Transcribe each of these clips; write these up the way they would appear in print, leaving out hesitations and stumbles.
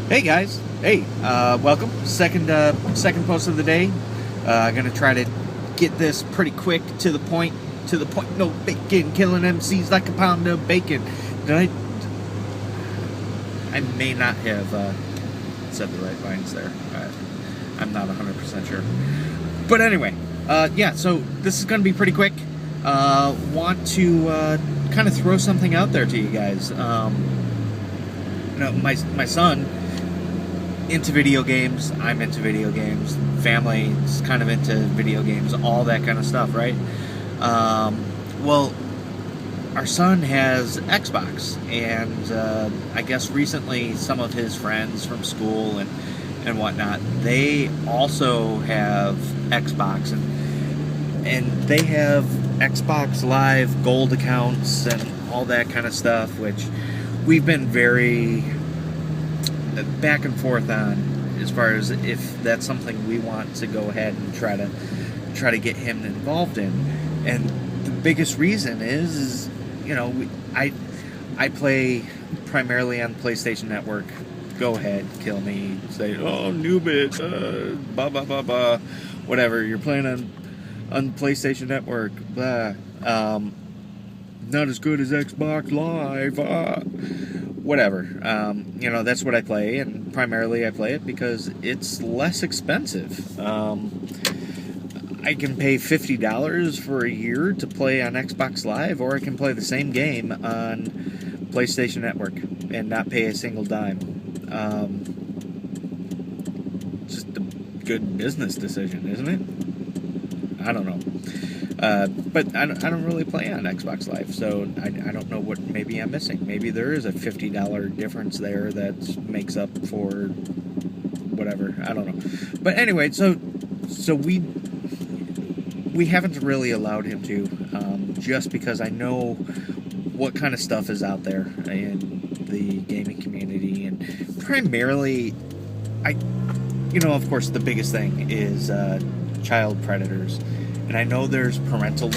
Hey guys, hey, welcome. Second post of the day. Gonna try to get this pretty quick to the point. To the point. No bacon, killing MCs like a pound of bacon. Did I may not have said the right lines there. I'm not 100% sure. But anyway, yeah. So this is gonna be pretty quick. Want to kind of throw something out there to you guys. My son into video games. I'm into video games. Family's kind of into video games. All that kind of stuff, right? Well, our son has Xbox, and I guess recently some of his friends from school and whatnot, they also have Xbox, and they have Xbox Live Gold accounts and all that kind of stuff, which we've been very back and forth on as far as if that's something we want to go ahead and try to get him involved in. And the biggest reason is I play primarily on PlayStation Network. Go ahead, kill me, say, oh, noob it, blah blah blah blah, whatever. You're playing on PlayStation Network, blah. Not as good as Xbox Live, whatever. That's what I play, and primarily I play it because it's less expensive. I can pay $50 for a year to play on Xbox Live, or I can play the same game on PlayStation Network and not pay a single dime. Just a good business decision, isn't it? I don't know. But I don't really play on Xbox Live, so I don't know what maybe I'm missing. Maybe there is a $50 difference there that makes up for whatever. I don't know. But anyway, so we haven't really allowed him to, just because I know what kind of stuff is out there in the gaming community, and primarily, of course, the biggest thing is child predators. And I know there's parental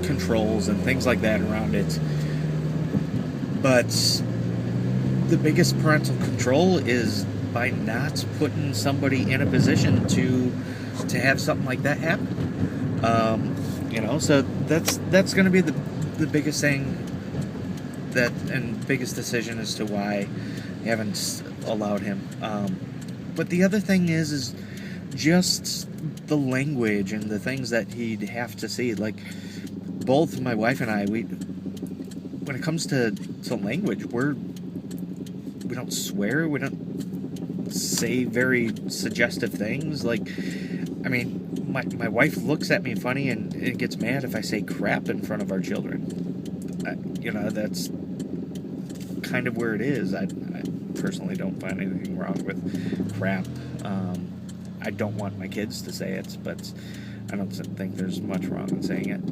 controls and things like that around it. But the biggest parental control is by not putting somebody in a position to have something like that happen. So that's going to be the biggest thing and biggest decision as to why I haven't allowed him. But the other thing is just the language and the things that he'd have to see. Like, both my wife and I, when it comes to language, we don't swear, we don't say very suggestive things. Like, I mean, my wife looks at me funny and gets mad if I say crap in front of our children. That's kind of where it is. I personally don't find anything wrong with crap. I don't want my kids to say it, but I don't think there's much wrong in saying it.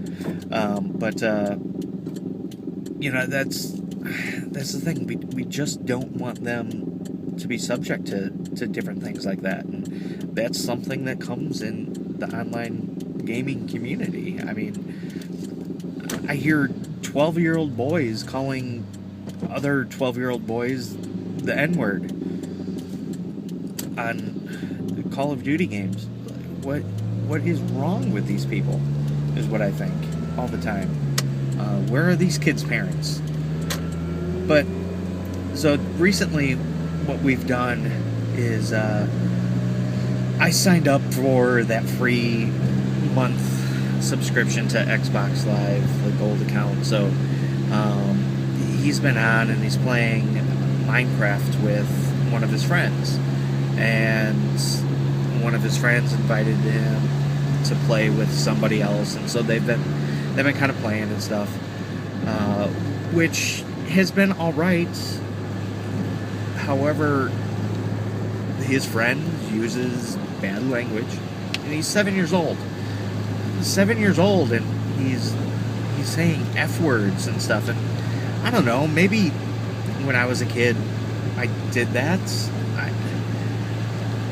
That's the thing. We just don't want them to be subject to different things like that, and that's something that comes in the online gaming community. I mean, I hear 12-year-old boys calling other 12-year-old boys the N-word on Call of Duty games. What is wrong with these people is what I think all the time. Where are these kids' parents? But so recently what we've done is I signed up for that free month subscription to Xbox Live, the gold account. So he's been on and he's playing Minecraft with one of his friends, and one of his friends invited him to play with somebody else, and so they've been kind of playing and stuff, which has been all right. However, his friend uses bad language, and he's 7 years old. He's 7 years old, and he's saying F words and stuff. And I don't know, maybe when I was a kid, I did that.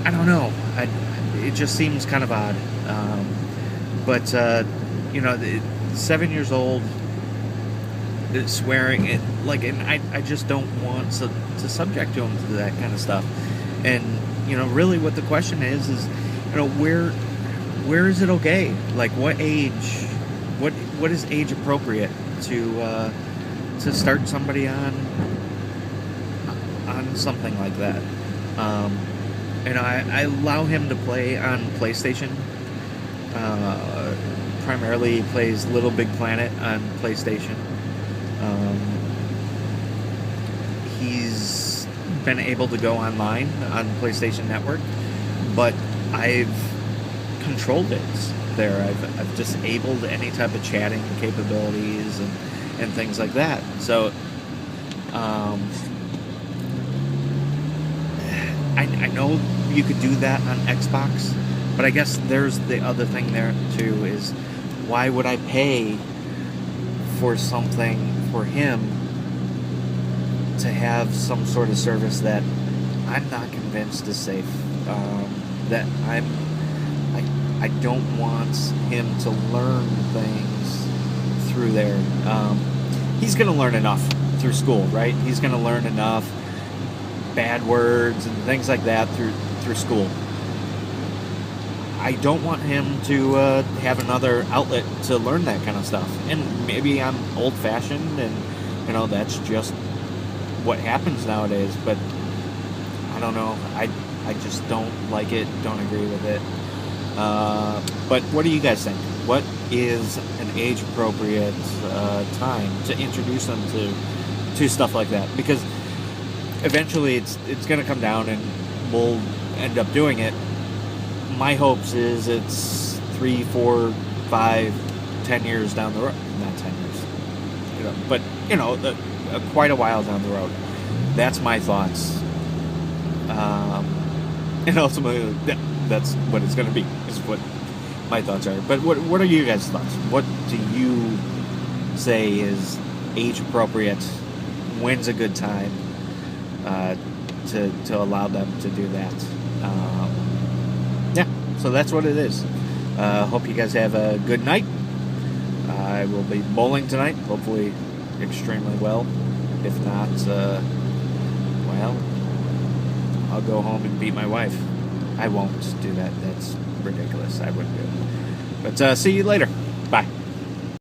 I don't know. It just seems kind of odd. But 7 years old, swearing, and I just don't want to subject him to that kind of stuff. And really, what the question is where is it okay? Like, what age? What is age appropriate to start somebody on something like that? I allow him to play on PlayStation. Primarily, he plays Little Big Planet on PlayStation. He's been able to go online on PlayStation Network, but I've controlled it there. I've disabled any type of chatting capabilities and things like that. So I know you could do that on Xbox, but I guess there's the other thing there too, is why would I pay for something for him to have some sort of service that I'm not convinced is safe? That I don't want him to learn things through there. He's going to learn enough through school, right? He's going to learn enough bad words and things like that through school. I don't want him to have another outlet to learn that kind of stuff. And maybe I'm old-fashioned and, that's just what happens nowadays. But I don't know. I just don't like it, don't agree with it. But what do you guys think? What is an age-appropriate time to introduce them to stuff like that? Because eventually it's going to come down and we'll end up doing it. My hopes is it's 3, 4, 5, 10 years down the road. Not 10 years. But, quite a while down the road. That's my thoughts. And ultimately, that's what it's going to be, is what my thoughts are. But what are you guys' thoughts? What do you say is age appropriate? When's a good time to allow them to do that? Yeah, so that's what it is. Hope you guys have a good night. I will be bowling tonight, hopefully extremely well. If not, well, I'll go home and beat my wife. I won't do that. That's ridiculous. I wouldn't do it. But see you later. Bye.